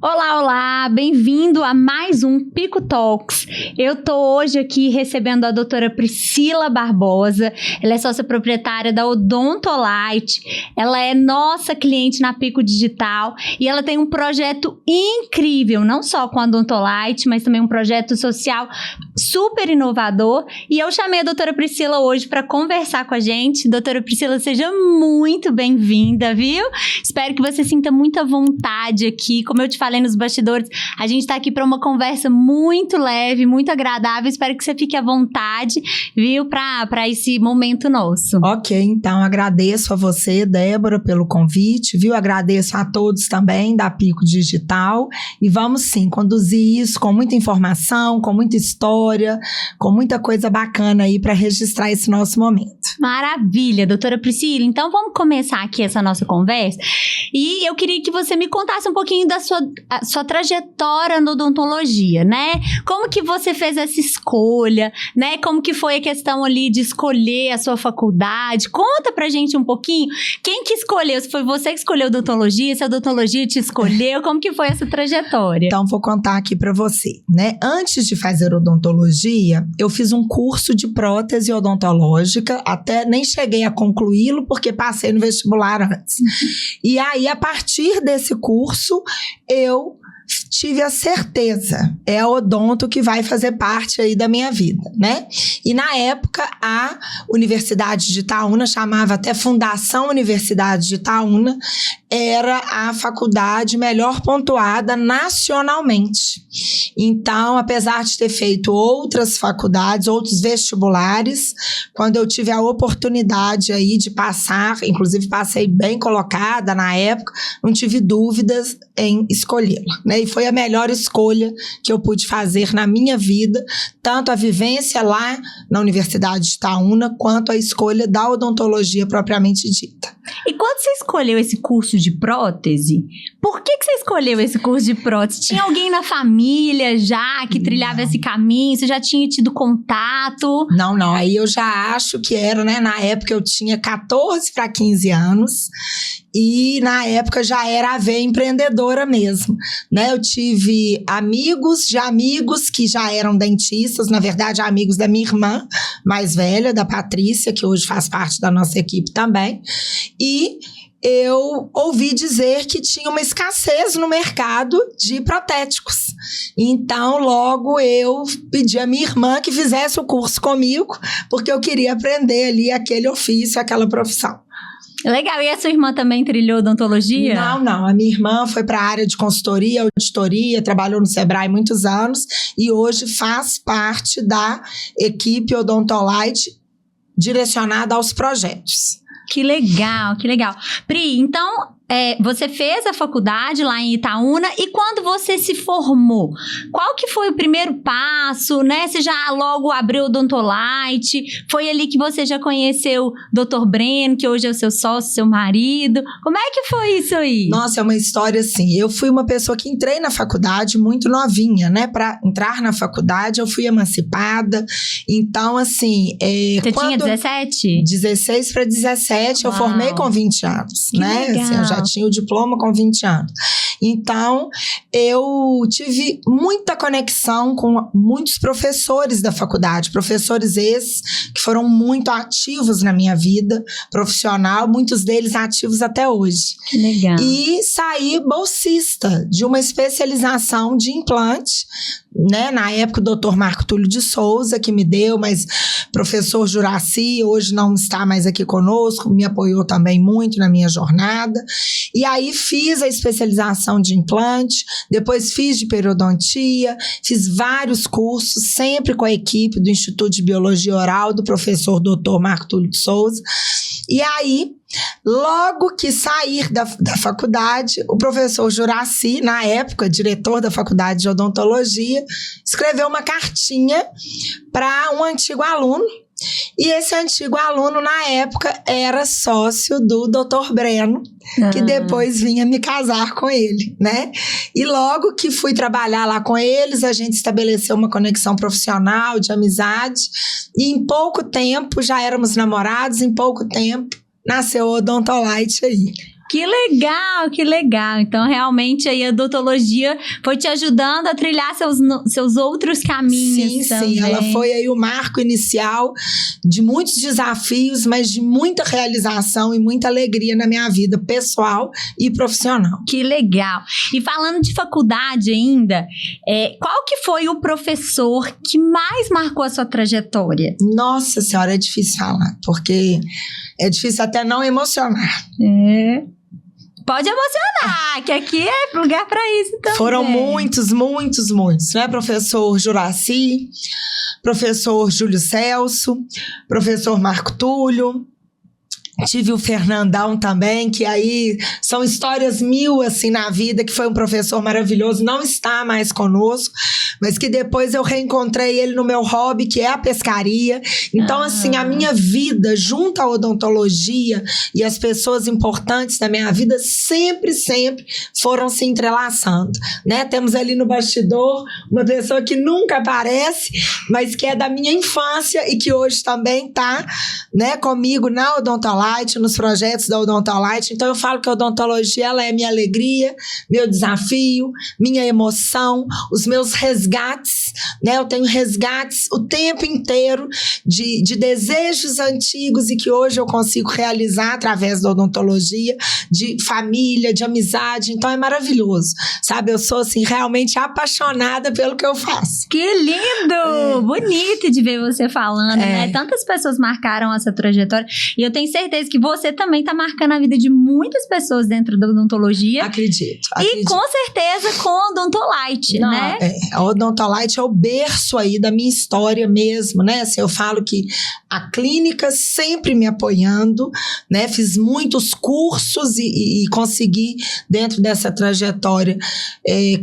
Olá, olá! Bem-vindo a mais um Pico Talks. Eu tô hoje aqui recebendo a doutora Priscila Barbosa. Ela é sócia proprietária da Odontolite. Ela é nossa cliente na Pico Digital e ela tem um projeto incrível, não só com a Odontolite, mas também um projeto social super inovador. E eu chamei a doutora Priscila hoje para conversar com a gente. Doutora Priscila, seja muito bem-vinda, viu? Espero que você sinta muita vontade aqui. Como eu te falei nos bastidores, a gente tá aqui para uma conversa muito leve, muito agradável. Espero que você fique à vontade, viu, para esse momento nosso. Ok, então agradeço a você, Débora, pelo convite, viu? Agradeço a todos também da Pico Digital e vamos sim conduzir isso com muita informação, com muita história, com muita coisa bacana aí para registrar esse nosso momento. Maravilha, doutora Priscila. Então vamos começar aqui essa nossa conversa e eu queria que você me contasse um pouquinho da sua trajetória na odontologia, né? Como que você fez essa escolha, né? Como que foi a questão ali de escolher a sua faculdade? Conta pra gente um pouquinho. Quem que escolheu? Se foi você que escolheu odontologia? Se a odontologia te escolheu? Como que foi essa trajetória? Então, vou contar aqui pra você, né? Antes de fazer odontologia, eu fiz um curso de prótese odontológica, até nem cheguei a concluí-lo, porque passei no vestibular antes. E aí, a partir desse curso, eu tive a certeza, é a odonto que vai fazer parte aí da minha vida, né? E na época, a Universidade de Itaúna, chamava até Fundação Universidade de Itaúna, era a faculdade melhor pontuada nacionalmente. Então, apesar de ter feito outras faculdades, outros vestibulares, quando eu tive a oportunidade aí de passar, inclusive passei bem colocada na época, não tive dúvidas em escolhê-la, né? E foi a melhor escolha que eu pude fazer na minha vida, tanto a vivência lá na Universidade de Itaúna, quanto a escolha da odontologia propriamente dita. E quando você escolheu esse curso de prótese, por que você escolheu esse curso de prótese? Tinha alguém na família já que trilhava esse caminho? Você já tinha tido contato? Não. Aí eu já acho que era, né? Na época eu tinha 14 para 15 anos. E na época já era a veia empreendedora mesmo, né? Eu tive amigos de amigos que já eram dentistas, na verdade amigos da minha irmã mais velha, da Patrícia, que hoje faz parte da nossa equipe também, e eu ouvi dizer que tinha uma escassez no mercado de protéticos. Então, logo eu pedi à minha irmã que fizesse o curso comigo, porque eu queria aprender ali aquele ofício, aquela profissão. Legal, e a sua irmã também trilhou odontologia? Não, a minha irmã foi para a área de consultoria, auditoria, trabalhou no Sebrae muitos anos e hoje faz parte da equipe Odontolite direcionada aos projetos. Que legal, que legal. Pri, então, você fez a faculdade lá em Itaúna e quando você se formou, qual que foi o primeiro passo, né? Você já logo abriu o Odontolite, foi ali que você já conheceu o Dr. Breno, que hoje é o seu sócio, seu marido. Como é que foi isso aí? Nossa, é uma história assim, eu fui uma pessoa que entrei na faculdade muito novinha, né? Para entrar na faculdade eu fui emancipada, então assim... Você tinha 17? 16 para 17, Uau. Eu formei com 20 anos, que né? Legal. Assim, eu já tinha o diploma com 20 anos. Então, eu tive muita conexão com muitos professores da faculdade, professores esses que foram muito ativos na minha vida profissional, muitos deles ativos até hoje. Que legal. E saí bolsista de uma especialização de implante, né? Na época o Dr. Marco Túlio de Souza que me deu, mas professor Juraci hoje não está mais aqui conosco, me apoiou também muito na minha jornada. E aí fiz a especialização de implante, depois fiz de periodontia, fiz vários cursos, sempre com a equipe do Instituto de Biologia Oral do professor Dr. Marco Túlio de Souza. E aí, logo que sair da faculdade, o professor Juraci, na época, diretor da faculdade de odontologia, escreveu uma cartinha para um antigo aluno. E esse antigo aluno, na época, era sócio do Dr. Breno, que depois vinha me casar com ele, né? E logo que fui trabalhar lá com eles, a gente estabeleceu uma conexão profissional, de amizade, e em pouco tempo, já éramos namorados, em pouco tempo, nasceu o Odontolite aí. Que legal, que legal. Então, realmente, aí a odontologia foi te ajudando a trilhar seus outros caminhos. Sim, ela foi aí o marco inicial de muitos desafios, mas de muita realização e muita alegria na minha vida pessoal e profissional. Que legal. E falando de faculdade ainda, qual que foi o professor que mais marcou a sua trajetória? Nossa Senhora, é difícil falar, porque é difícil até não emocionar. Pode emocionar, que aqui é lugar para isso também. Foram muitos, né? Professor Juraci, professor Júlio Celso, professor Marco Túlio. Tive o Fernandão também, que aí são histórias mil, assim, na vida, que foi um professor maravilhoso, não está mais conosco, mas que depois eu reencontrei ele no meu hobby, que é a pescaria. Então, assim, a minha vida, junto à odontologia e as pessoas importantes da minha vida, sempre foram se entrelaçando, né? Temos ali no bastidor uma pessoa que nunca aparece, mas que é da minha infância e que hoje também está, né, comigo na Odontolite, nos projetos da Odontolite. Então eu falo que a odontologia, ela é minha alegria, meu desafio, minha emoção, os meus resgates, né? Eu tenho resgates o tempo inteiro de desejos antigos e que hoje eu consigo realizar através da odontologia, de família, de amizade. Então é maravilhoso, sabe? Eu sou, assim, realmente apaixonada pelo que eu faço. Que lindo! Bonito de ver você falando, né? Tantas pessoas marcaram essa trajetória e eu tenho certeza que você também está marcando a vida de muitas pessoas dentro da odontologia. Acredito. E com certeza com a Odontolite, né? A Odontolite é o berço aí da minha história mesmo, né? Assim, eu falo que a clínica sempre me apoiando, né? Fiz muitos cursos e consegui, dentro dessa trajetória,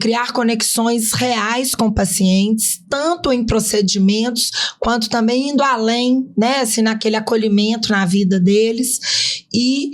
criar conexões reais com pacientes, tanto em procedimentos, quanto também indo além, né? Assim, naquele acolhimento na vida deles. E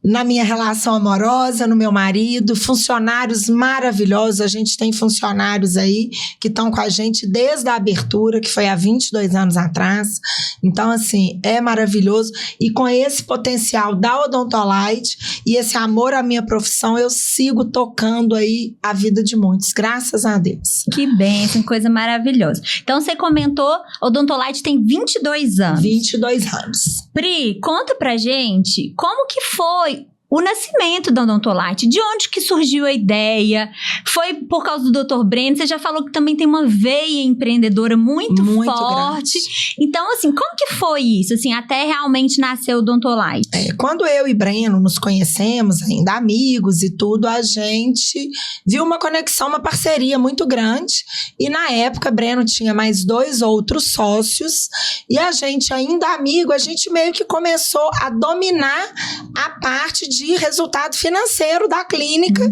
na minha relação amorosa, no meu marido, funcionários maravilhosos. A gente tem funcionários aí que estão com a gente desde a abertura, que foi há 22 anos atrás. Então, assim, é maravilhoso. E com esse potencial da Odontolite e esse amor à minha profissão, eu sigo tocando aí a vida de muitos, graças a Deus. Que bênção, coisa maravilhosa. Então, você comentou, Odontolite tem 22 anos. 22 anos. Pri, conta pra gente como que foi o nascimento da Odontolite, de onde que surgiu a ideia? Foi por causa do Dr. Breno? Você já falou que também tem uma veia empreendedora muito forte. Grande. Então, assim, como que foi isso? Assim, até realmente nasceu o Odontolite? Quando eu e Breno nos conhecemos, ainda amigos e tudo, a gente viu uma conexão, uma parceria muito grande. E na época, Breno tinha mais 2 outros sócios. E a gente, ainda amigo, a gente meio que começou a dominar a parte de resultado financeiro da clínica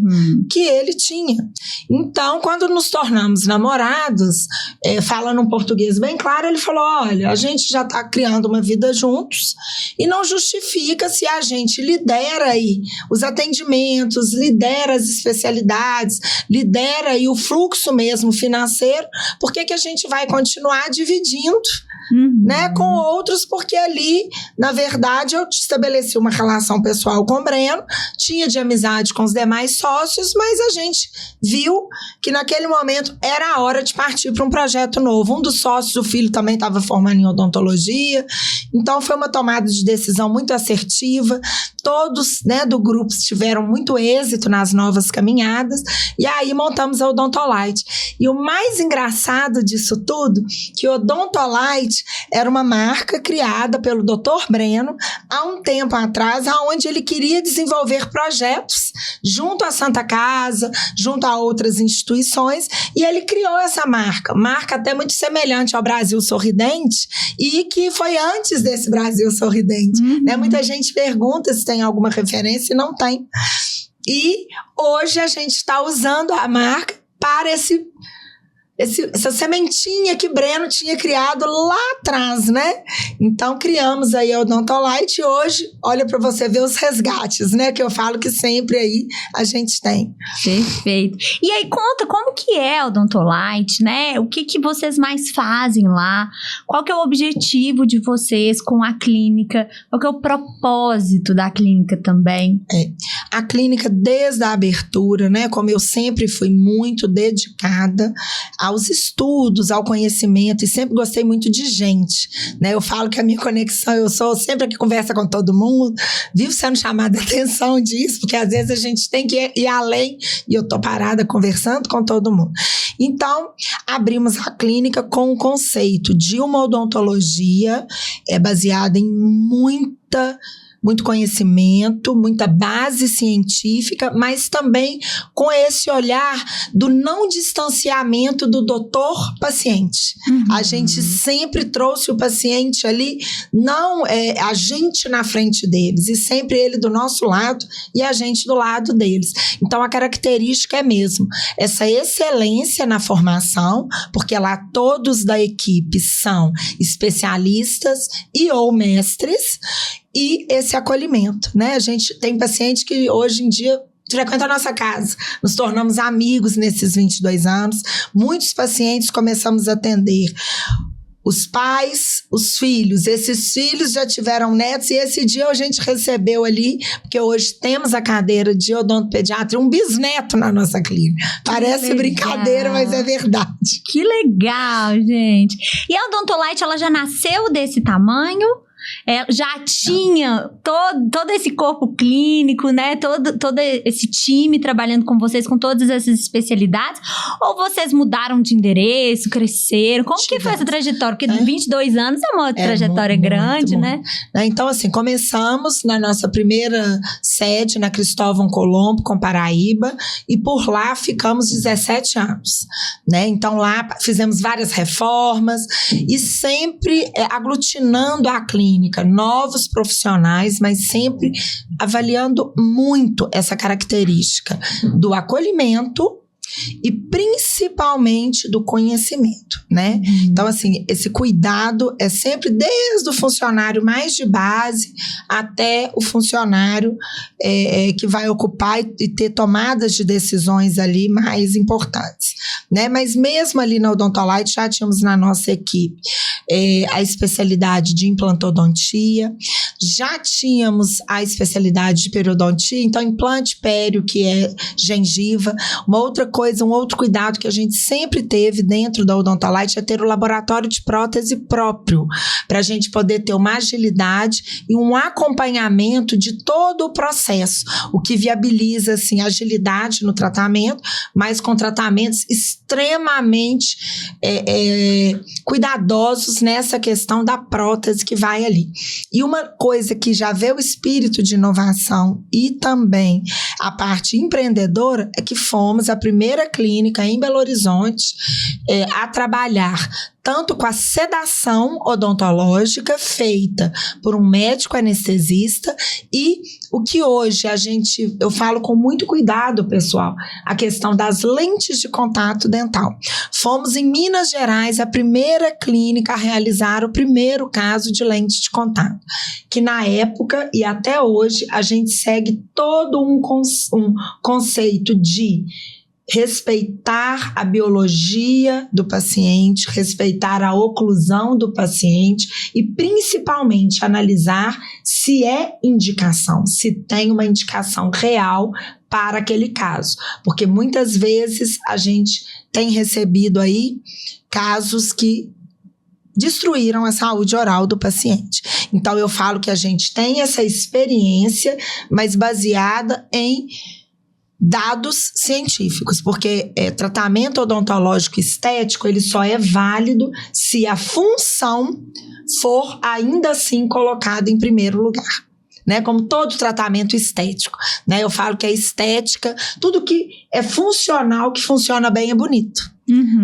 que ele tinha. Então, quando nos tornamos namorados, falando um português bem claro, ele falou, olha, a gente já está criando uma vida juntos e não justifica se a gente lidera aí os atendimentos, lidera as especialidades, lidera aí o fluxo mesmo financeiro, por que a gente vai continuar dividindo, né, com outros? Porque ali, na verdade, eu estabeleci uma relação pessoal com o Breno, tinha de amizade com os demais sócios, mas a gente viu que naquele momento era a hora de partir para um projeto novo. Um dos sócios, o filho, também estava formando em odontologia, então foi uma tomada de decisão muito assertiva. Todos, né, do grupo tiveram muito êxito nas novas caminhadas, e aí montamos a Odontolite. E o mais engraçado disso tudo, que o Odontolite era uma marca criada pelo Dr. Breno há um tempo atrás, onde ele queria desenvolver projetos junto à Santa Casa, junto a outras instituições, e ele criou essa marca até muito semelhante ao Brasil Sorridente, e que foi antes desse Brasil Sorridente. Né? Muita gente pergunta se tem alguma referência e não tem. E hoje a gente está usando a marca para essa sementinha que Breno tinha criado lá atrás, né? Então, criamos aí a Odontolite e hoje, olha para você ver os resgates, né? Que eu falo que sempre aí a gente tem. Perfeito. E aí, conta como que é a Odontolite, né? O que vocês mais fazem lá? Qual que é o objetivo de vocês com a clínica? Qual que é o propósito da clínica também? A clínica, desde a abertura, né? Como eu sempre fui muito dedicada aos estudos, ao conhecimento, e sempre gostei muito de gente, né? Eu falo que a minha conexão, eu sou sempre a que conversa com todo mundo, vivo sendo chamada a atenção disso, porque às vezes a gente tem que ir além, e eu tô parada conversando com todo mundo. Então, abrimos a clínica com o conceito de uma odontologia baseada em muito conhecimento, muita base científica, mas também com esse olhar do não distanciamento do doutor-paciente. A gente sempre trouxe o paciente ali, não a gente na frente deles, e sempre ele do nosso lado e a gente do lado deles. Então, a característica é mesmo essa excelência na formação, porque lá todos da equipe são especialistas e ou mestres, e esse acolhimento, né? A gente tem paciente que hoje em dia frequenta a nossa casa. Nos tornamos amigos nesses 22 anos. Muitos pacientes começamos a atender os pais, os filhos. Esses filhos já tiveram netos e esse dia a gente recebeu ali, porque hoje temos a cadeira de odontopediatria, um bisneto na nossa clínica. Parece brincadeira, mas é verdade. Que legal, gente. E a Odontolite, ela já nasceu desse tamanho? Já tinha todo esse corpo clínico, né? Todo esse time trabalhando com vocês, com todas essas especialidades? Ou vocês mudaram de endereço, cresceram? Como que foi essa trajetória? Porque 22 anos é uma trajetória grande, né? Então, assim, começamos na nossa primeira sede, na Cristóvão Colombo, com Paraíba, e por lá ficamos 17 anos, né? Então, lá fizemos várias reformas e sempre aglutinando a clínica, novos profissionais, mas sempre avaliando muito essa característica do acolhimento e principalmente do conhecimento, né? Então, assim, esse cuidado é sempre desde o funcionário mais de base até o funcionário que vai ocupar e ter tomadas de decisões ali mais importantes, né? Mas mesmo ali na Odontolite já tínhamos na nossa equipe a especialidade de implantodontia, já tínhamos a especialidade de periodontia, então implante pério, que é gengiva. Uma outra coisa, um outro cuidado que a gente sempre teve dentro da Odontolite é ter o laboratório de prótese próprio, para a gente poder ter uma agilidade e um acompanhamento de todo o processo, o que viabiliza, assim, agilidade no tratamento, mas com tratamentos extremamente cuidadosos nessa questão da prótese que vai ali. E uma coisa que já vê o espírito de inovação e também a parte empreendedora é que fomos a primeira clínica em Belo Horizonte a trabalhar tanto com a sedação odontológica feita por um médico anestesista e o que hoje eu falo com muito cuidado, pessoal, a questão das lentes de contato dental. Fomos em Minas Gerais a primeira clínica a realizar o primeiro caso de lente de contato, que na época e até hoje a gente segue todo um conceito de respeitar a biologia do paciente, respeitar a oclusão do paciente e, principalmente, analisar se é indicação, se tem uma indicação real para aquele caso. Porque muitas vezes a gente tem recebido aí casos que destruíram a saúde oral do paciente. Então, eu falo que a gente tem essa experiência, mas baseada em dados científicos, porque tratamento odontológico estético, ele só é válido se a função for ainda assim colocada em primeiro lugar, né? Como todo tratamento estético, né? Eu falo que a estética, tudo que é funcional, que funciona bem é bonito.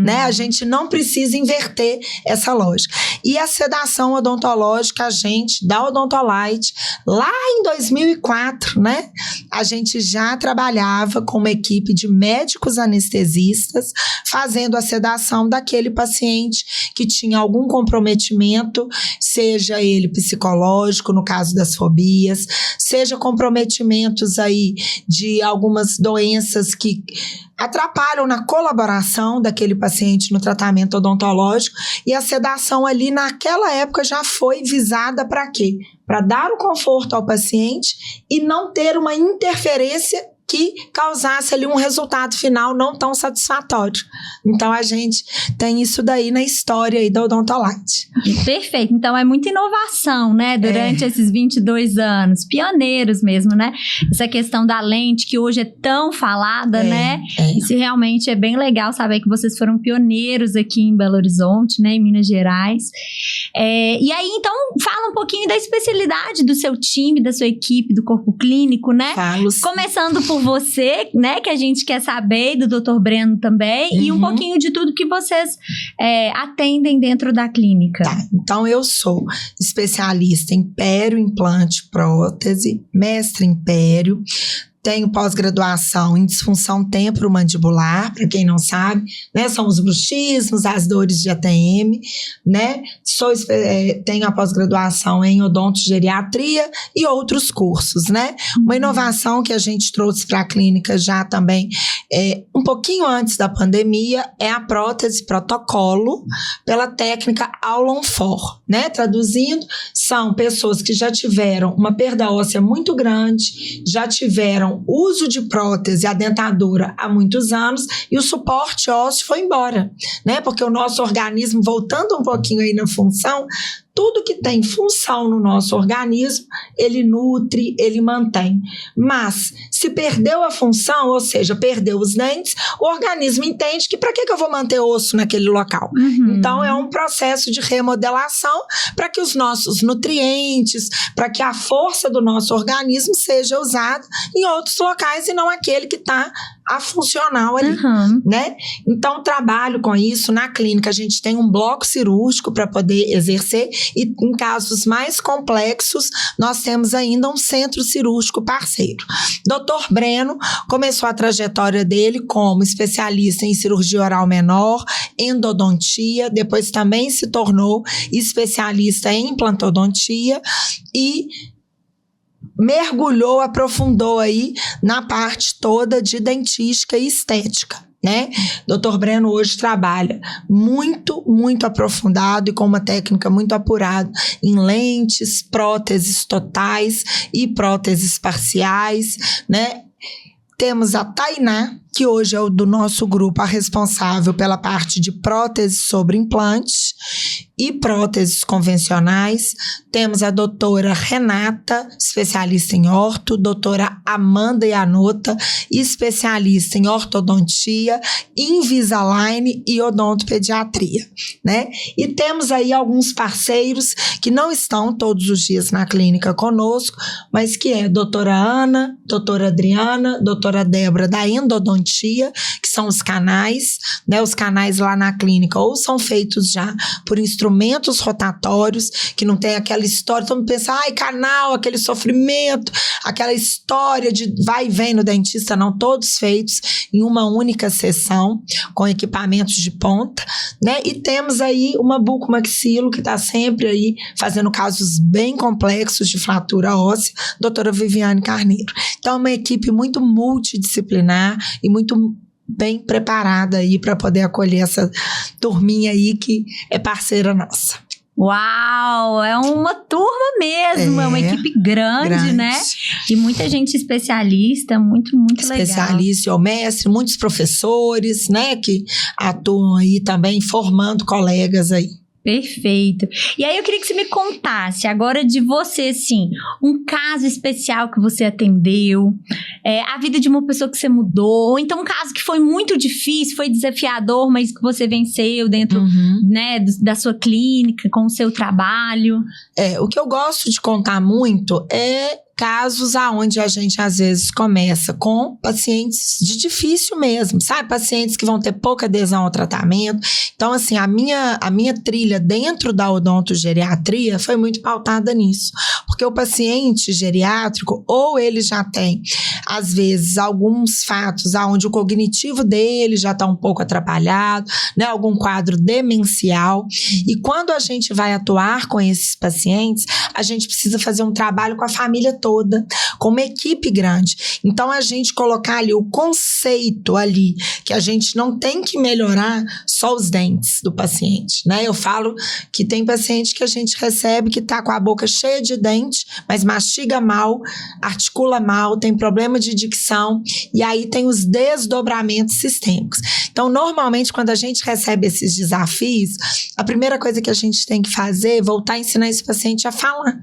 Né? A gente não precisa inverter essa lógica. E a sedação odontológica, a gente, da Odontolite, lá em 2004, né? A gente já trabalhava com uma equipe de médicos anestesistas, fazendo a sedação daquele paciente que tinha algum comprometimento, seja ele psicológico, no caso das fobias, seja comprometimentos aí de algumas doenças que atrapalham na colaboração daquele paciente no tratamento odontológico, e a sedação ali naquela época já foi visada para quê? Para dar o conforto ao paciente e não ter uma interferência que causasse ali um resultado final não tão satisfatório. Então, a gente tem isso daí na história aí da Odontolite. Perfeito. Então, é muita inovação, né? Durante esses 22 anos. Pioneiros mesmo, né? Essa questão da lente, que hoje é tão falada, né? Isso realmente é bem legal saber que vocês foram pioneiros aqui em Belo Horizonte, né? Em Minas Gerais. E aí, então, fala um pouquinho da especialidade do seu time, da sua equipe, do corpo clínico, né? Falo. Começando por você, né, que a gente quer saber, do Dr. Breno também, e um pouquinho de tudo que vocês atendem dentro da clínica. Tá, então eu sou especialista em pério, implante, prótese, mestre em pério, tenho pós-graduação em disfunção temporomandibular, para quem não sabe, né? São os bruxismos, as dores de ATM, né? Tenho a pós-graduação em odontogeriatria e outros cursos, né? Uma inovação que a gente trouxe para a clínica já também, um pouquinho antes da pandemia, é a prótese protocolo pela técnica Aulon-For, né? Traduzindo, são pessoas que já tiveram uma perda óssea muito grande, já tiveram uso de prótese, a dentadura há muitos anos, e o suporte ósseo foi embora, né? Porque o nosso organismo, voltando um pouquinho aí na função, tudo que tem função no nosso organismo, ele nutre, ele mantém. Mas, se perdeu a função, ou seja, perdeu os dentes, o organismo entende que para que eu vou manter osso naquele local? Então, é um processo de remodelação para que os nossos nutrientes, para que a força do nosso organismo seja usada em outros locais e não aquele que está afuncional ali, né? Então, trabalho com isso. Na clínica, a gente tem um bloco cirúrgico para poder exercer, e em casos mais complexos, nós temos ainda um centro cirúrgico parceiro. Dr. Breno começou a trajetória dele como especialista em cirurgia oral menor, endodontia, depois também se tornou especialista em implantodontia e mergulhou, aprofundou aí na parte toda de dentística e estética, né? Dr. Breno hoje trabalha muito, muito aprofundado e com uma técnica muito apurada em lentes, próteses totais e próteses parciais, né? Temos a Tainá, que hoje é do nosso grupo a responsável pela parte de próteses sobre implantes e próteses convencionais. Temos a doutora Renata, especialista em orto, doutora Amanda Yanota, especialista em ortodontia, Invisalign e odontopediatria, né? E temos aí alguns parceiros que não estão todos os dias na clínica conosco, mas que é a doutora Ana, doutora Adriana, doutora Débora da endodontia, que são os canais, né? Os canais lá na clínica ou são feitos já por instrumentos rotatórios, que não tem aquela história, todo mundo pensa, ai, canal, aquele sofrimento, aquela história de vai e vem no dentista, não, todos feitos em uma única sessão, com equipamentos de ponta, né? E temos aí uma bucomaxilo, que está sempre aí fazendo casos bem complexos de fratura óssea, doutora Viviane Carneiro. Então, é uma equipe muito multidisciplinar e muito bem preparada aí para poder acolher essa turminha aí que é parceira nossa. Uau, é uma turma mesmo, é uma equipe grande, né? E muita gente especialista, muito legal. Especialista, o mestre, muitos professores, né, que atuam aí também formando colegas aí. Perfeito. E aí eu queria que você me contasse agora de você, assim, um caso especial que você atendeu, a vida de uma pessoa que você mudou, ou então um caso que foi muito difícil, foi desafiador, mas que você venceu dentro, né, da sua clínica, com o seu trabalho. O que eu gosto de contar muito é casos aonde a gente às vezes começa com pacientes de difícil mesmo, sabe? Pacientes que vão ter pouca adesão ao tratamento. Então, assim, a minha trilha dentro da odontogeriatria foi muito pautada nisso. Porque o paciente geriátrico, ou ele já tem, às vezes, alguns fatos onde o cognitivo dele já está um pouco atrapalhado, né? Algum quadro demencial. E quando a gente vai atuar com esses pacientes, a gente precisa fazer um trabalho com a família toda, com uma equipe grande. Então, a gente colocar ali o conceito ali, que a gente não tem que melhorar só os dentes do paciente, né? Eu falo que tem paciente que a gente recebe que tá com a boca cheia de dente, mas mastiga mal, articula mal, tem problema de dicção, e aí tem os desdobramentos sistêmicos. Então, normalmente, quando a gente recebe esses desafios, a primeira coisa que a gente tem que fazer é voltar a ensinar esse paciente a falar,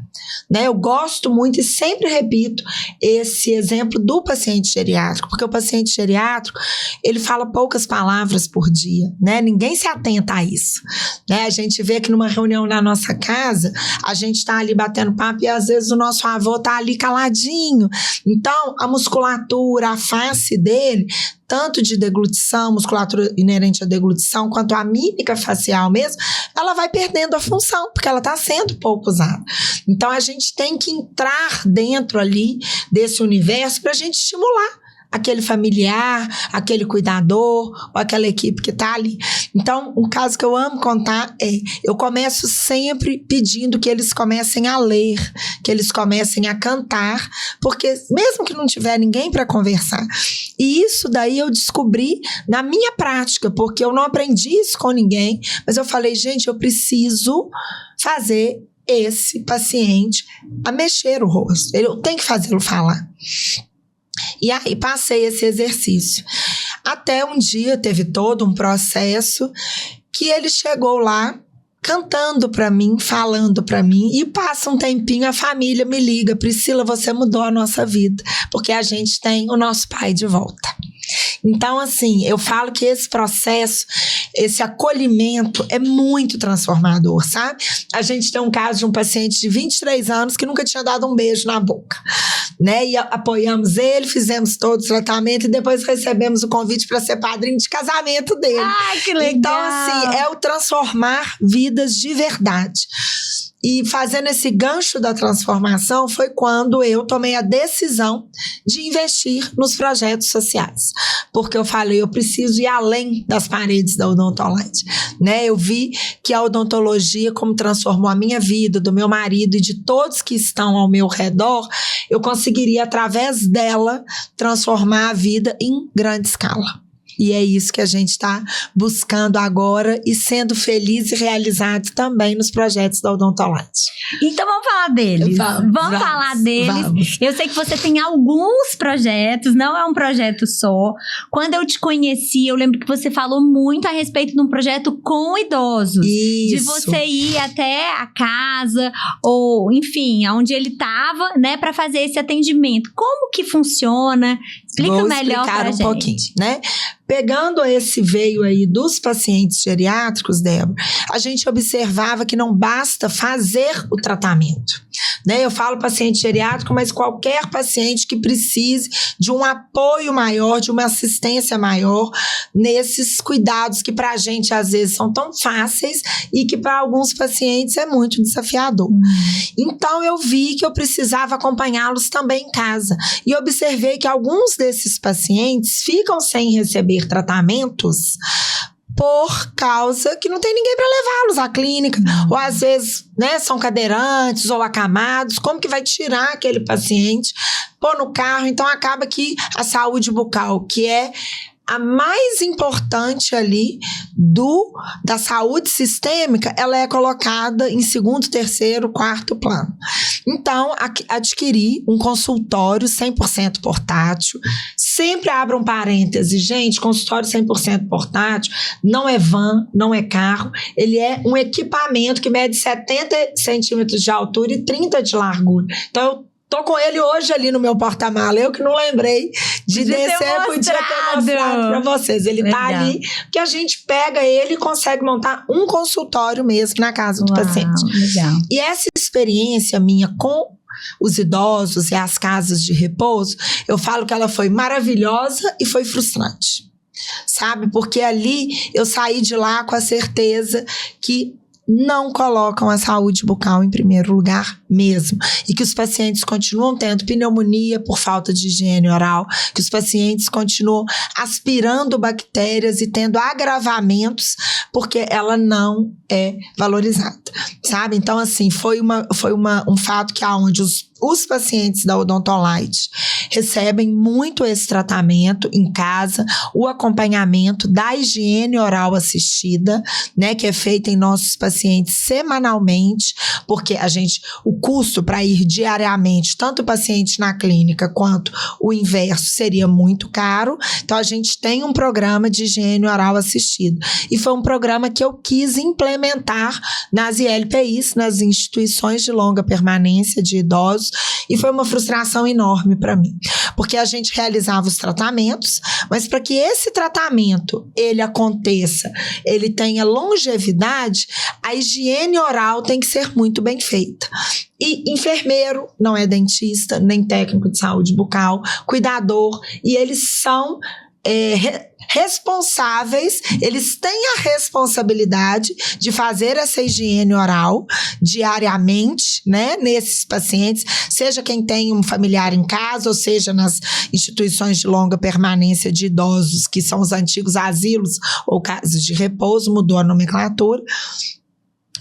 né? Eu gosto muito e sempre repito esse exemplo do paciente geriátrico, porque o paciente geriátrico, ele fala poucas palavras por dia, né? Ninguém se atenta a isso, né? A gente vê que numa reunião na nossa casa, a gente tá ali batendo papo e às vezes o nosso avô tá ali caladinho. Então, a musculatura, a face dele, tanto de deglutição, musculatura inerente à deglutição, quanto a mímica facial mesmo, ela vai perdendo a função, porque ela está sendo pouco usada. Então, a gente tem que entrar dentro ali desse universo para a gente estimular aquele familiar, aquele cuidador, ou aquela equipe que está ali. Então, um caso que eu amo contar é, eu começo sempre pedindo que eles comecem a ler, que eles comecem a cantar, porque mesmo que não tiver ninguém para conversar. E isso daí eu descobri na minha prática, porque eu não aprendi isso com ninguém, mas eu falei, gente, eu preciso fazer esse paciente a mexer o rosto. Eu tenho que fazê-lo falar. E aí passei esse exercício. Até um dia teve todo um processo que ele chegou lá cantando para mim, falando para mim, e passa um tempinho, a família me liga, Priscila, você mudou a nossa vida, porque a gente tem o nosso pai de volta. Então, assim, eu falo que esse processo, esse acolhimento é muito transformador, sabe? A gente tem um caso de um paciente de 23 anos que nunca tinha dado um beijo na boca, né? E apoiamos ele, fizemos todo o tratamento e depois recebemos o convite para ser padrinho de casamento dele. Ai, que legal! Então, assim, é o transformar vidas de verdade. E fazendo esse gancho da transformação foi quando eu tomei a decisão de investir nos projetos sociais. Porque eu falei, eu preciso ir além das paredes da Odontolite, né? Eu vi que a odontologia, como transformou a minha vida, do meu marido e de todos que estão ao meu redor, eu conseguiria, através dela, transformar a vida em grande escala. E é isso que a gente está buscando agora e sendo feliz e realizado também nos projetos da Odontolite. Então vamos falar deles. Vamos falar deles. Vamos. Eu sei que você tem alguns projetos, não é um projeto só. Quando eu te conheci, eu lembro que você falou muito a respeito de um projeto com idosos. Isso. De você ir até a casa, ou enfim, onde ele estava, né, para fazer esse atendimento. Como que funciona? Explica melhor pra gente. Vou explicar um pouquinho, né? Pegando esse veio aí dos pacientes geriátricos, Débora, a gente observava que não basta fazer o tratamento, né? Eu falo paciente geriátrico, mas qualquer paciente que precise de um apoio maior, de uma assistência maior nesses cuidados que pra gente às vezes são tão fáceis e que para alguns pacientes é muito desafiador. Então eu vi que eu precisava acompanhá-los também em casa e observei que alguns desses pacientes ficam sem receber tratamentos por causa que não tem ninguém para levá-los à clínica, ou às vezes, né, são cadeirantes ou acamados. Como que vai tirar aquele paciente, pôr no carro? Então acaba que a saúde bucal, que é a mais importante ali da saúde sistêmica, ela é colocada em segundo, terceiro, quarto plano. Então, adquiri um consultório 100% portátil. Sempre abro um parêntese, gente, consultório 100% portátil não é van, não é carro, ele é um equipamento que mede 70 centímetros de altura e 30 de largura. Então, eu tô com ele hoje ali no meu porta-mala. Eu que não lembrei de descer, podia ter mostrado pra vocês. Ele tá ali, que a gente pega ele e consegue montar um consultório mesmo na casa do paciente. Legal. E essa experiência minha com os idosos e as casas de repouso, eu falo que ela foi maravilhosa e foi frustrante, sabe? Porque ali eu saí de lá com a certeza que não colocam a saúde bucal em primeiro lugar mesmo, e que os pacientes continuam tendo pneumonia por falta de higiene oral, que os pacientes continuam aspirando bactérias e tendo agravamentos porque ela não é valorizada, sabe? Então, assim, foi um fato que aonde os pacientes da Odontolite recebem muito esse tratamento em casa, o acompanhamento da higiene oral assistida, né, que é feita em nossos pacientes semanalmente, porque o custo para ir diariamente, tanto o paciente na clínica quanto o inverso, seria muito caro. Então, a gente tem um programa de higiene oral assistida. E foi um programa que eu quis implementar nas ILPIs, nas instituições de longa permanência de idosos, e foi uma frustração enorme para mim, porque a gente realizava os tratamentos, mas para que esse tratamento ele aconteça, ele tenha longevidade, a higiene oral tem que ser muito bem feita. E enfermeiro não é dentista, nem técnico de saúde bucal, cuidador, e eles são responsáveis, eles têm a responsabilidade de fazer essa higiene oral diariamente, né, nesses pacientes, seja quem tem um familiar em casa, ou seja nas instituições de longa permanência de idosos, que são os antigos asilos ou casas de repouso, mudou a nomenclatura.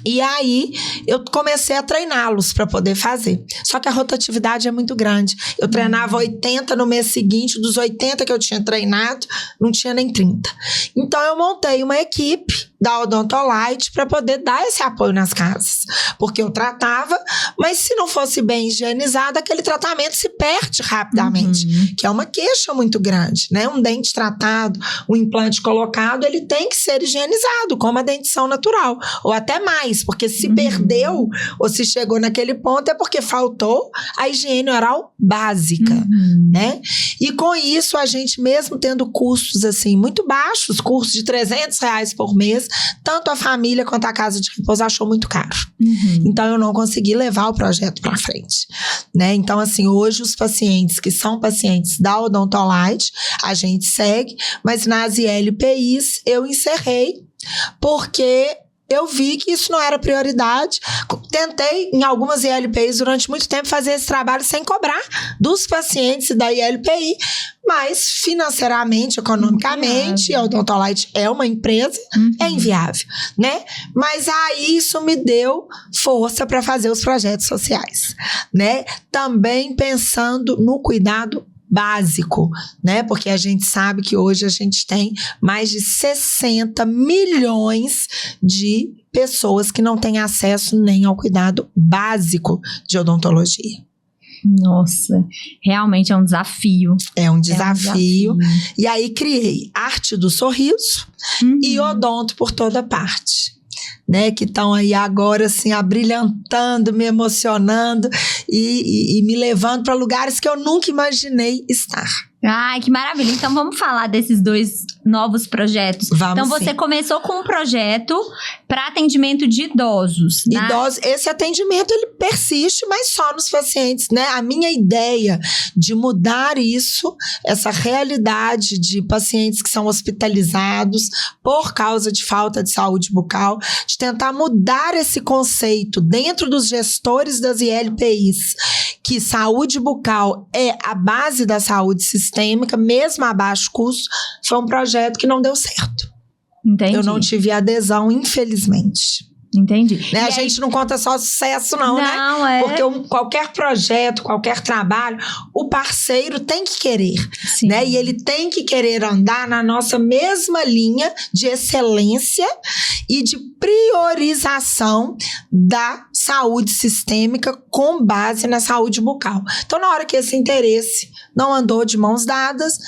E aí, eu comecei a treiná-los para poder fazer. Só que a rotatividade é muito grande. Eu treinava 80 no mês seguinte, dos 80 que eu tinha treinado, não tinha nem 30. Então, eu montei uma equipe da Odontolite para poder dar esse apoio nas casas. Porque eu tratava, mas se não fosse bem higienizado, aquele tratamento se perde rapidamente, que é uma queixa muito grande, né? Um dente tratado, um implante colocado, ele tem que ser higienizado, como a dentição natural, ou até mais, porque se perdeu ou se chegou naquele ponto é porque faltou a higiene oral básica, né? E com isso, a gente mesmo tendo custos assim muito baixos, cursos de R$300 por mês, tanto a família quanto a casa de repouso achou muito caro. Então, eu não consegui levar o projeto para frente, né? Então, assim, hoje os pacientes que são pacientes da Odontolite, a gente segue, mas nas ILPIs eu encerrei porque eu vi que isso não era prioridade. Tentei, em algumas ILPIs, durante muito tempo, fazer esse trabalho sem cobrar dos pacientes da ILPI, mas financeiramente, economicamente, a Odontolite é uma empresa, é inviável, né? Mas aí isso me deu força para fazer os projetos sociais, né? Também pensando no cuidado básico, né? Porque a gente sabe que hoje a gente tem mais de 60 milhões de pessoas que não têm acesso nem ao cuidado básico de odontologia. Nossa, realmente é um desafio. É um desafio. E aí criei Arte do Sorriso e Odonto por Toda Parte, né, que estão aí agora assim abrilhantando, me emocionando e me levando para lugares que eu nunca imaginei estar. Ai, que maravilha. Então vamos falar desses dois novos projetos. Vamos, então você começou com um projeto para atendimento de idosos, né? Idosos, esse atendimento ele persiste, mas só nos pacientes, né? A minha ideia de mudar isso, essa realidade de pacientes que são hospitalizados por causa de falta de saúde bucal, de tentar mudar esse conceito dentro dos gestores das ILPIs, que saúde bucal é a base da saúde sistêmica, mesmo a baixo custo, foi um projeto que não deu certo. Entendi. Eu não tive adesão, infelizmente. Entendi. Né? A gente não conta só sucesso, não, né? Não, é. Porque qualquer projeto, qualquer trabalho, o parceiro tem que querer, né? E ele tem que querer andar na nossa mesma linha de excelência e de priorização da saúde sistêmica com base na saúde bucal. Então, na hora que esse interesse não andou de mãos dadas,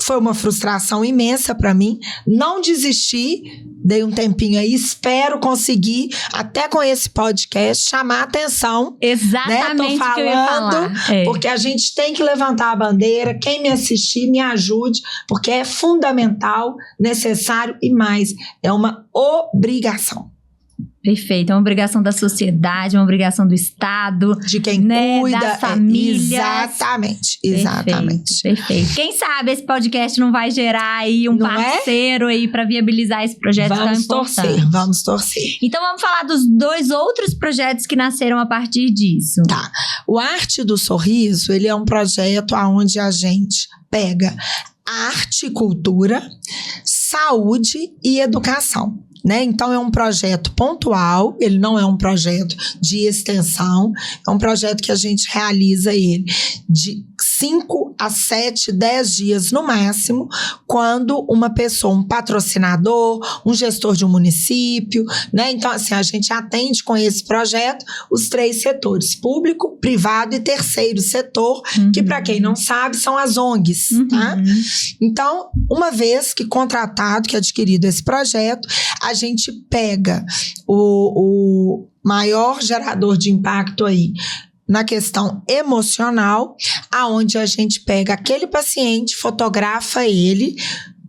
foi uma frustração imensa para mim. Não desisti, dei um tempinho aí, espero conseguir, até com esse podcast, chamar a atenção. Exatamente, né? Tô falando, que eu ia falar. porque a gente tem que levantar a bandeira. Quem me assistir, me ajude, porque é fundamental, necessário e mais, é uma obrigação. Perfeito, é uma obrigação da sociedade, uma obrigação do Estado. De quem cuida. Das famílias. Exatamente. Perfeito. Quem sabe esse podcast não vai gerar aí um parceiro aí para viabilizar esse projeto tão importante. Vamos torcer. Então vamos falar dos 2 outros projetos que nasceram a partir disso. Tá. O Arte do Sorriso, ele é um projeto onde a gente pega arte e cultura, saúde e educação. Né? Então, é um projeto pontual, ele não é um projeto de extensão, é um projeto que a gente realiza ele de 5 a 7, 10 dias no máximo, quando uma pessoa, um patrocinador, um gestor de um município, né? Então, assim, a gente atende com esse projeto os 3 setores, público, privado e terceiro setor, que para quem não sabe, são as ONGs, tá? Então, uma vez que contratado, que adquirido esse projeto, a gente pega o maior gerador de impacto aí na questão emocional, aonde a gente pega aquele paciente, fotografa ele,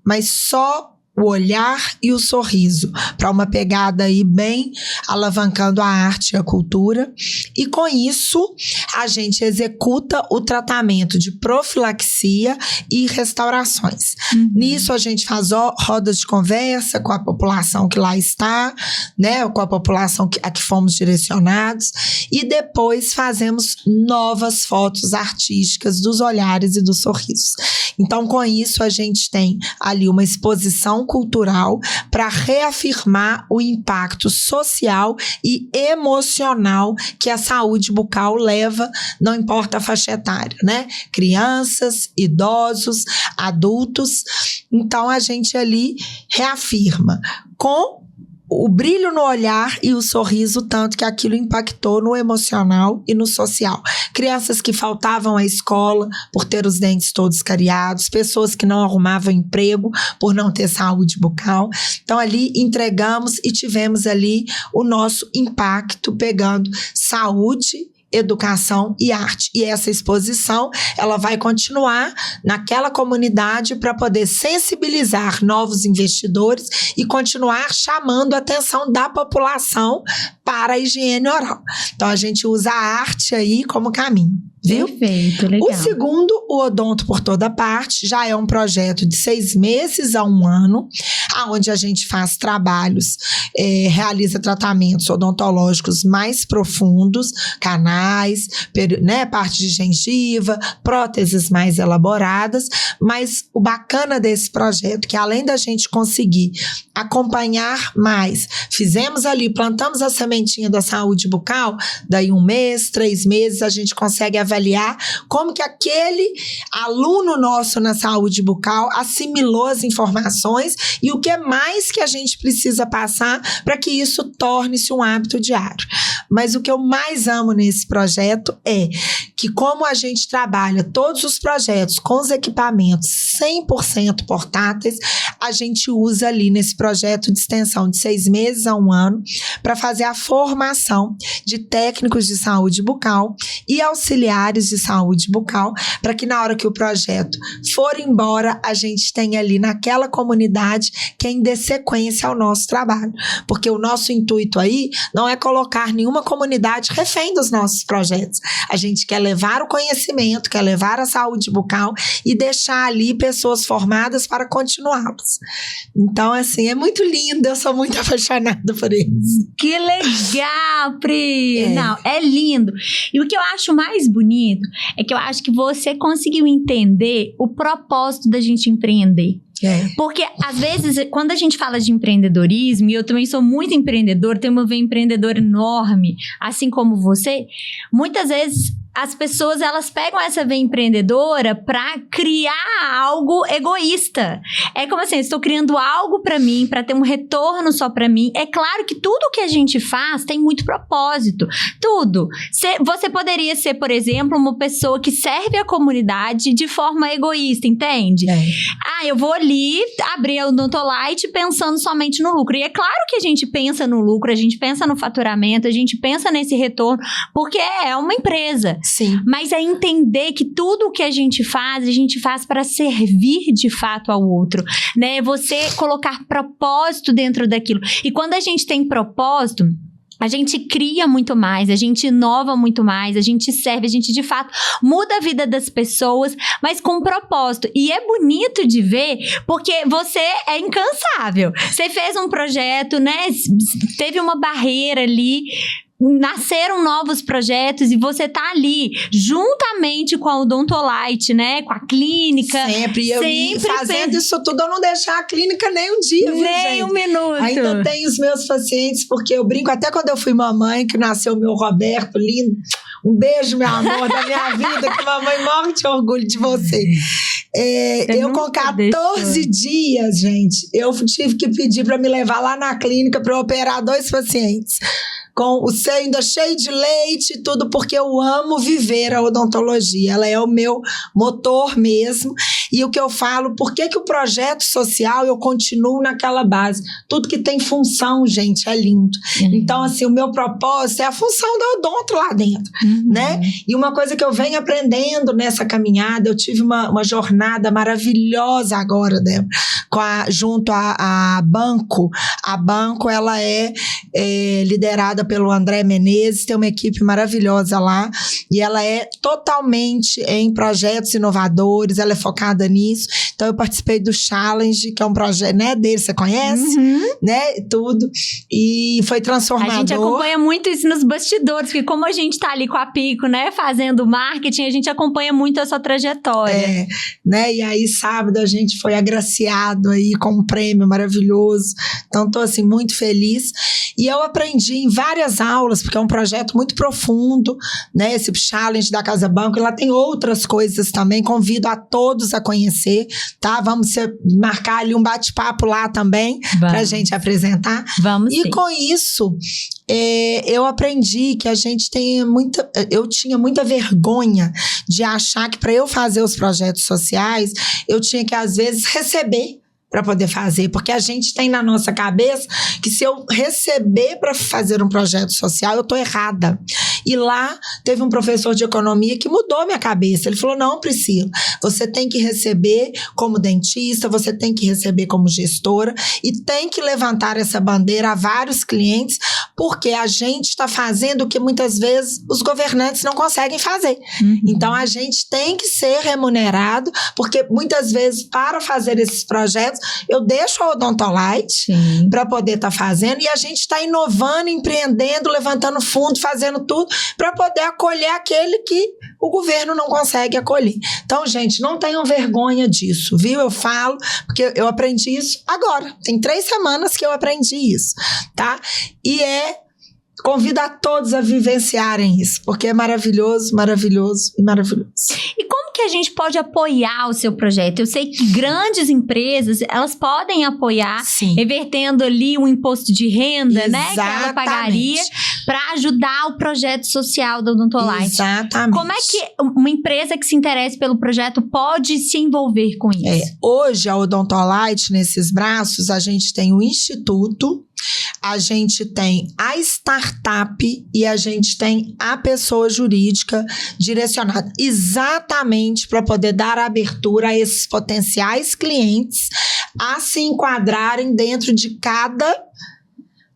mas só o olhar e o sorriso, para uma pegada aí bem alavancando a arte e a cultura. E com isso, a gente executa o tratamento de profilaxia e restaurações. Nisso, a gente faz rodas de conversa com a população que lá está, né, com a população a que fomos direcionados, e depois fazemos novas fotos artísticas dos olhares e dos sorrisos. Então, com isso, a gente tem ali uma exposição cultural para reafirmar o impacto social e emocional que a saúde bucal leva, não importa a faixa etária, né? Crianças, idosos, adultos. Então, a gente ali reafirma com o brilho no olhar e o sorriso, tanto que aquilo impactou no emocional e no social. Crianças que faltavam à escola por ter os dentes todos cariados, pessoas que não arrumavam emprego por não ter saúde bucal. Então, ali entregamos e tivemos ali o nosso impacto, pegando saúde, educação e arte. E essa exposição, ela vai continuar naquela comunidade para poder sensibilizar novos investidores e continuar chamando a atenção da população para a higiene oral. Então, a gente usa a arte aí como caminho. Viu? Perfeito, legal. O segundo, o Odonto por Toda Parte, já é um projeto de 6 meses a 1 ano, onde a gente faz trabalhos, realiza tratamentos odontológicos mais profundos, canais, né, parte de gengiva, próteses mais elaboradas, mas o bacana desse projeto, que além da gente conseguir acompanhar mais, fizemos ali, plantamos a sementinha da saúde bucal, daí 1 mês, 3 meses, a gente consegue avaliar como que aquele aluno nosso na saúde bucal assimilou as informações e o que é mais que a gente precisa passar para que isso torne-se um hábito diário. Mas o que eu mais amo nesse projeto é que, como a gente trabalha todos os projetos com os equipamentos 100% portáteis, a gente usa ali nesse projeto de extensão de 6 meses a 1 ano para fazer a formação de técnicos de saúde bucal e auxiliares de saúde bucal, para que na hora que o projeto for embora, a gente tenha ali naquela comunidade quem dê sequência ao nosso trabalho. Porque o nosso intuito aí não é colocar nenhuma comunidade refém dos nossos projetos. A gente quer levar o conhecimento, quer levar a saúde bucal e deixar ali pessoas formadas para continuá-los. Então, assim, é muito lindo, eu sou muito apaixonada por isso. Que legal, Pri! Não, é lindo. E o que eu acho mais bonito é que eu acho que você conseguiu entender o propósito da gente empreender. Porque, às vezes, quando a gente fala de empreendedorismo, e eu também sou muito empreendedora, tenho uma veia empreendedora enorme, assim como você, muitas vezes as pessoas, elas pegam essa veia empreendedora pra criar algo egoísta. É como assim, eu estou criando algo pra mim, pra ter um retorno só pra mim. É claro que tudo que a gente faz tem muito propósito. Tudo. Você poderia ser, por exemplo, uma pessoa que serve a comunidade de forma egoísta, entende? Eu vou ali abrir a Odontolite pensando somente no lucro. E é claro que a gente pensa no lucro, a gente pensa no faturamento, a gente pensa nesse retorno, porque é uma empresa. Sim. Mas é entender que tudo o que a gente faz para servir de fato ao outro, né? Você colocar propósito dentro daquilo. E quando a gente tem propósito, A gente cria muito mais, a gente inova muito mais, a gente serve, a gente de fato muda a vida das pessoas, mas com um propósito. E é bonito de ver, porque você é incansável. Você fez um projeto, né? Teve uma barreira ali. Nasceram novos projetos e você tá ali juntamente com a Odontolite, né? Com a clínica. Sempre fazendo isso tudo, eu não deixar a clínica nem um dia, viu, nem gente? Um minuto. Ainda tenho os meus pacientes, porque eu brinco, até quando eu fui mamãe, que nasceu o meu Roberto, lindo. Um beijo, meu amor, da minha vida, que mamãe morre de orgulho de você. Eu com 14 dias, gente, eu tive que pedir para me levar lá na clínica para operar 2 pacientes. Com o seio ainda cheio de leite e tudo, porque eu amo viver a odontologia. Ela é o meu motor mesmo. E o que eu falo, por que o projeto social eu continuo naquela base? Tudo que tem função, gente, é lindo. Então, assim, o meu propósito é a função da odonto lá dentro, né? E uma coisa que eu venho aprendendo nessa caminhada, eu tive uma jornada maravilhosa agora, Débora, junto à Banco. A Banco, ela é liderada pelo André Menezes, tem uma equipe maravilhosa lá, e ela é totalmente em projetos inovadores, ela é focada nisso. Então eu participei do Challenge, que é um projeto, né, dele, você conhece? Né, tudo, e foi transformador. A gente acompanha muito isso nos bastidores, porque como a gente tá ali com a Pico, né, fazendo marketing, a gente acompanha muito essa trajetória. Né, e aí sábado a gente foi agraciado aí com um prêmio maravilhoso, então tô assim muito feliz, e eu aprendi em várias aulas, porque é um projeto muito profundo, né? Esse Challenge da Casa Banco, ela tem outras coisas também, convido a todos a conhecer, tá? Vamos marcar ali um bate-papo lá também, pra gente apresentar. Vamos e sim. Com isso, eu aprendi que eu tinha muita vergonha de achar que para eu fazer os projetos sociais, eu tinha que às vezes receber para poder fazer, porque a gente tem na nossa cabeça que se eu receber para fazer um projeto social, eu tô errada. E lá teve um professor de economia que mudou minha cabeça. Ele falou, não, Priscila, você tem que receber como dentista, você tem que receber como gestora e tem que levantar essa bandeira a vários clientes, porque a gente está fazendo o que muitas vezes os governantes não conseguem fazer. Então a gente tem que ser remunerado, porque muitas vezes para fazer esses projetos eu deixo a Odontolite para poder estar fazendo, e a gente está inovando, empreendendo, levantando fundo, fazendo tudo para poder acolher aquele que o governo não consegue acolher. Então, gente, não tenham vergonha disso, viu? Eu falo, porque eu aprendi isso agora. Tem 3 semanas que eu aprendi isso, tá? E convido a todos a vivenciarem isso, porque é maravilhoso, maravilhoso e maravilhoso. E como que a gente pode apoiar o seu projeto? Eu sei que grandes empresas, elas podem apoiar, revertendo ali um imposto de renda, né? Que ela pagaria para ajudar o projeto social da Odontolite. Exatamente. Como é que uma empresa que se interessa pelo projeto pode se envolver com isso? Hoje, a Odontolite, nesses braços, a gente tem o Instituto, a gente tem a startup e a gente tem a pessoa jurídica direcionada exatamente para poder dar abertura a esses potenciais clientes a se enquadrarem dentro de cada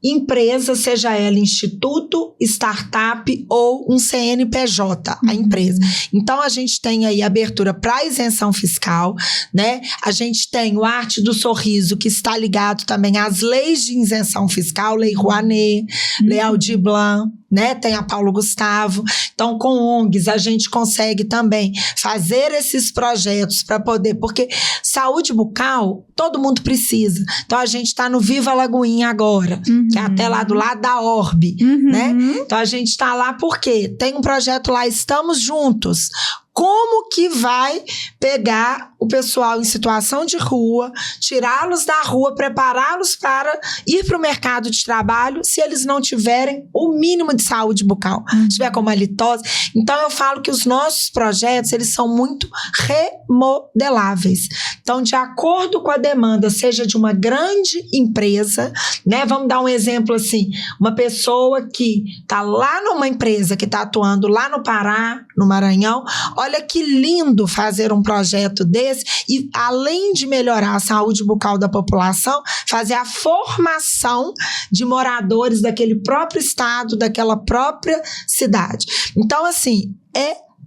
empresa, seja ela instituto, startup ou um CNPJ, a empresa. Então, a gente tem aí abertura para isenção fiscal, né? A gente tem o Arte do Sorriso, que está ligado também às leis de isenção fiscal, Lei Rouanet, Lei Aldir Blanc, né? Tem a Paulo Gustavo. Então, com ONGs, a gente consegue também fazer esses projetos para poder, porque saúde bucal, todo mundo precisa. Então, a gente está no Viva Lagoinha agora, que é até lá do lado da Orbe, né? Então, a gente está lá porque tem um projeto lá, Estamos Juntos. Como que vai pegar o pessoal em situação de rua, tirá-los da rua, prepará-los para ir para o mercado de trabalho se eles não tiverem o mínimo de saúde bucal, tiver como a litose. Então eu falo que os nossos projetos, eles são muito remodeláveis. Então, de acordo com a demanda, seja de uma grande empresa, né? Vamos dar um exemplo assim, uma pessoa que está lá numa empresa que está atuando lá no Pará, no Maranhão, olha Olha que lindo fazer um projeto desse e, além de melhorar a saúde bucal da população, fazer a formação de moradores daquele próprio estado, daquela própria cidade. Então, assim,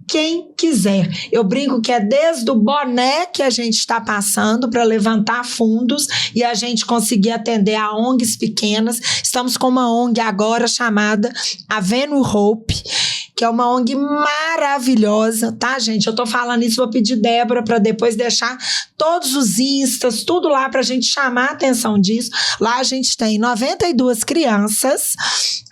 quem quiser. Eu brinco que é desde o boné que a gente está passando para levantar fundos e a gente conseguir atender a ONGs pequenas. Estamos com uma ONG agora chamada Avenue Hope, que é uma ONG maravilhosa, tá, gente? Eu tô falando isso, vou pedir Débora para depois deixar todos os instas, tudo lá pra gente chamar a atenção disso. Lá a gente tem 92 crianças,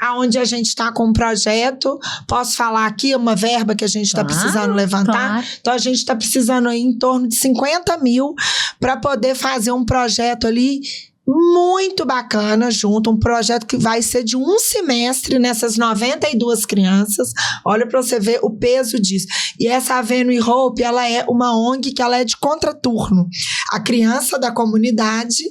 aonde a gente tá com um projeto, posso falar aqui, uma verba que a gente tá precisando levantar. Claro. Então a gente tá precisando aí em torno de 50 mil para poder fazer um projeto ali muito bacana junto, um projeto que vai ser de um semestre nessas 92 crianças. Olha para você ver o peso disso. E essa Avenue Hope, ela é uma ONG que ela é de contraturno. A criança da comunidade,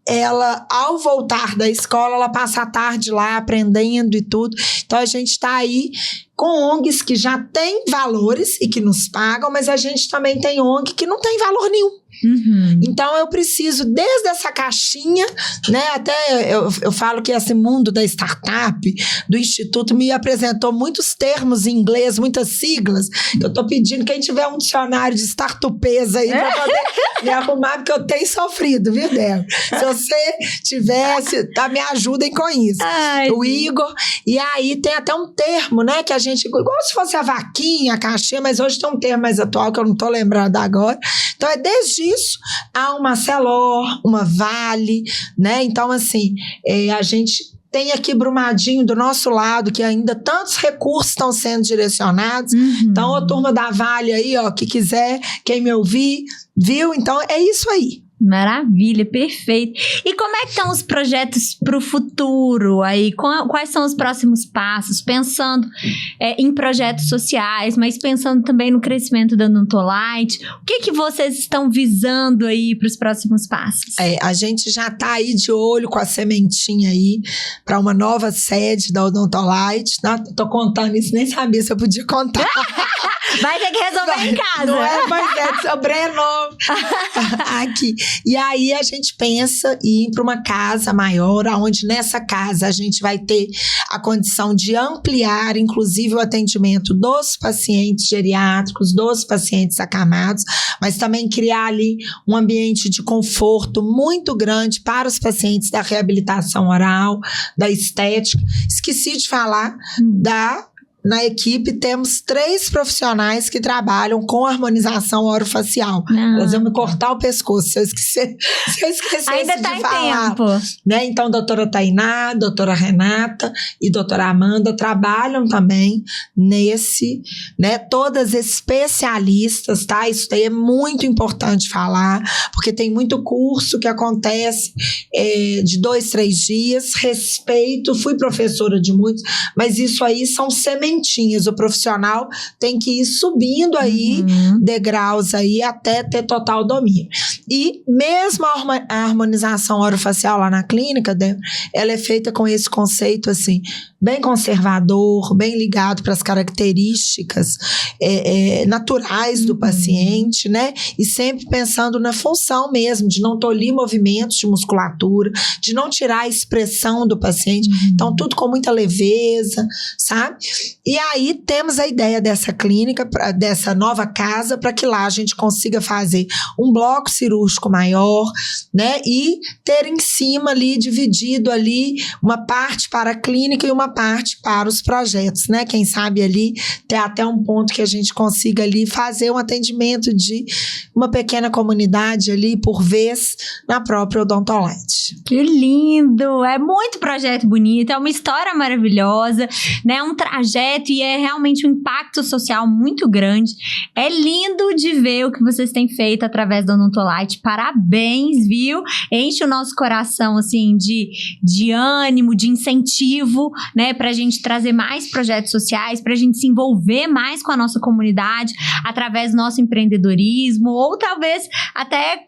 ela, ao voltar da escola, ela passa a tarde lá aprendendo e tudo. Então a gente está aí com ONGs que já têm valores e que nos pagam, mas a gente também tem ONG que não tem valor nenhum. Uhum. Então eu preciso, desde essa caixinha, né, até eu falo que esse mundo da startup, do instituto, me apresentou muitos termos em inglês, muitas siglas. Eu tô pedindo quem tiver um dicionário de startupesa aí pra poder me arrumar, porque eu tenho sofrido, viu, Débora? Se você tivesse, tá, me ajudem com isso. Ai, o Igor. E aí tem até um termo, né, que a gente, igual se fosse a vaquinha, a caixinha, mas hoje tem um termo mais atual que eu não tô lembrando agora. Então é desde isso, há uma Celor, uma Vale, né? Então, assim, a gente tem aqui Brumadinho do nosso lado, que ainda tantos recursos estão sendo direcionados. Uhum. Então, a turma da Vale aí, ó, que quiser, quem me ouvir, viu? Então, é isso aí. Maravilha, perfeito. E como é que estão os projetos para o futuro aí? Quais são os próximos passos? Pensando em projetos sociais, mas pensando também no crescimento da Odontolite. O que vocês estão visando aí para os próximos passos? A gente já está aí de olho com a sementinha aí para uma nova sede da Odontolite. Tá? Tô contando isso, nem sabia se eu podia contar. Vai ter que resolver em casa. Não é, mas é de Sobreno. Aqui. E aí a gente pensa em ir para uma casa maior, onde nessa casa a gente vai ter a condição de ampliar, inclusive, o atendimento dos pacientes geriátricos, dos pacientes acamados, mas também criar ali um ambiente de conforto muito grande para os pacientes da reabilitação oral, da estética. Esqueci de falar na equipe temos 3 profissionais que trabalham com harmonização orofacial. Elas vão me cortar o pescoço se eu esquecesse ainda tá de falar. Tempo. Né? Então, doutora Tainá, doutora Renata e doutora Amanda trabalham também nesse, né? Todas especialistas, tá? Isso daí é muito importante falar, porque tem muito curso que acontece de 2-3 dias, respeito, fui professora de muitos, mas isso aí são sementes. O profissional tem que ir subindo aí degraus aí até ter total domínio. E mesmo a harmonização orofacial lá na clínica, ela é feita com esse conceito assim, bem conservador, bem ligado para as características naturais do paciente, né? E sempre pensando na função mesmo, de não tolir movimentos de musculatura, de não tirar a expressão do paciente. Então, tudo com muita leveza, sabe? E aí temos a ideia dessa clínica, dessa nova casa, para que lá a gente consiga fazer um bloco cirúrgico maior, né? E ter em cima ali, dividido ali, uma parte para a clínica e uma parte para os projetos, né? Quem sabe ali ter até um ponto que a gente consiga ali fazer um atendimento de uma pequena comunidade ali por vez na própria Odontolite. Que lindo! É muito projeto bonito, é uma história maravilhosa, né? Um trajeto e é realmente um impacto social muito grande. É lindo de ver o que vocês têm feito através da Odontolite. Parabéns, viu? Enche o nosso coração, assim, de ânimo, de incentivo, né? Pra gente trazer mais projetos sociais, pra gente se envolver mais com a nossa comunidade através do nosso empreendedorismo, ou talvez até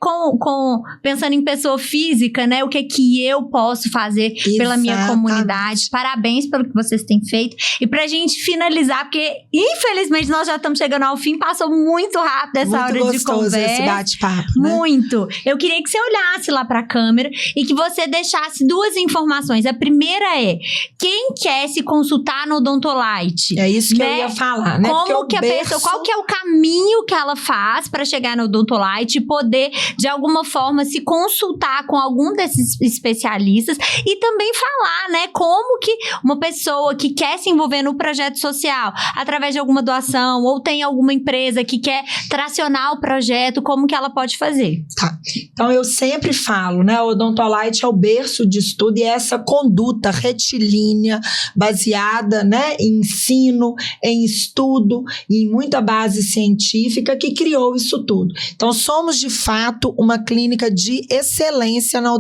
pensando em pessoa física, né? O que eu posso fazer pela minha comunidade. Parabéns pelo que vocês têm feito. E pra gente gente finalizar, porque infelizmente nós já estamos chegando ao fim, passou muito rápido essa hora de conversa. Muito gostoso esse bate-papo, né? Muito. Eu queria que você olhasse lá para a câmera e que você deixasse 2 informações. A primeira é, quem quer se consultar no Odontolite? É isso que eu ia falar, né? Como que a pessoa, qual que é o caminho que ela faz para chegar no Odontolite e poder, de alguma forma, se consultar com algum desses especialistas e também falar, né, como que uma pessoa que quer se envolver no projeto social, através de alguma doação, ou tem alguma empresa que quer tracionar o projeto, como que ela pode fazer? Tá. Então, eu sempre falo, né, o Odontolite é o berço de estudo e essa conduta retilínea, baseada, né, em ensino, em estudo e em muita base científica que criou isso tudo. Então, somos, de fato, uma clínica de excelência na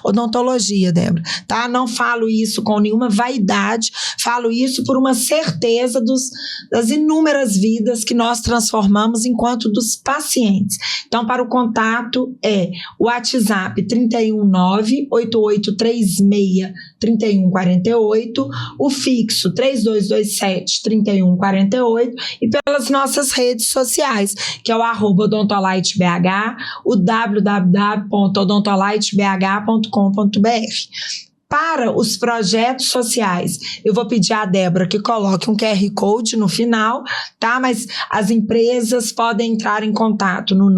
odontologia, Débora, tá? Não falo isso com nenhuma vaidade, falo isso por uma certeza das inúmeras vidas que nós transformamos enquanto dos pacientes. Então, para o contato é o WhatsApp 319-8836-3148, o fixo 3227-3148 e pelas nossas redes sociais, que é o @odontolitebh, o www.odontolitebh.com.br. Para os projetos sociais, eu vou pedir à Débora que coloque um QR Code no final, tá? Mas as empresas podem entrar em contato no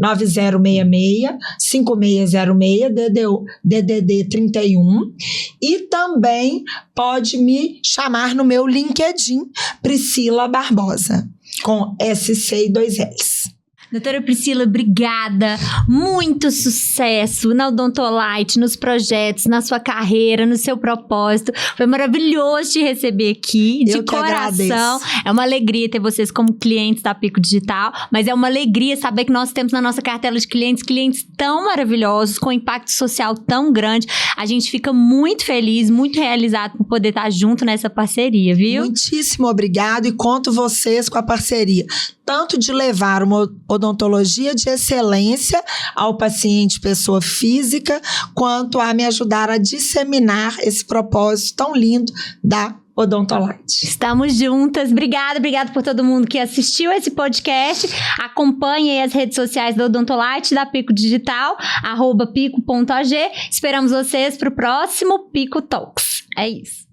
99066-5606, DDD 31, e também pode me chamar no meu LinkedIn, Priscila Barbosa, com SC e 2 L's. Doutora Priscila, obrigada. Muito sucesso na Odontolite, nos projetos, na sua carreira, no seu propósito. Foi maravilhoso te receber aqui, de coração. É uma alegria ter vocês como clientes da Pico Digital, mas é uma alegria saber que nós temos na nossa cartela de clientes tão maravilhosos, com impacto social tão grande. A gente fica muito feliz, muito realizado por poder estar junto nessa parceria, viu? Muitíssimo obrigado e conto vocês com a parceria, tanto de levar uma odontologia de excelência ao paciente pessoa física, quanto a me ajudar a disseminar esse propósito tão lindo da Odontolite. Estamos juntas. Obrigada por todo mundo que assistiu esse podcast. Acompanhe aí as redes sociais da Odontolite, da Pico Digital, @pico.ag. Esperamos vocês para o próximo Pico Talks. É isso.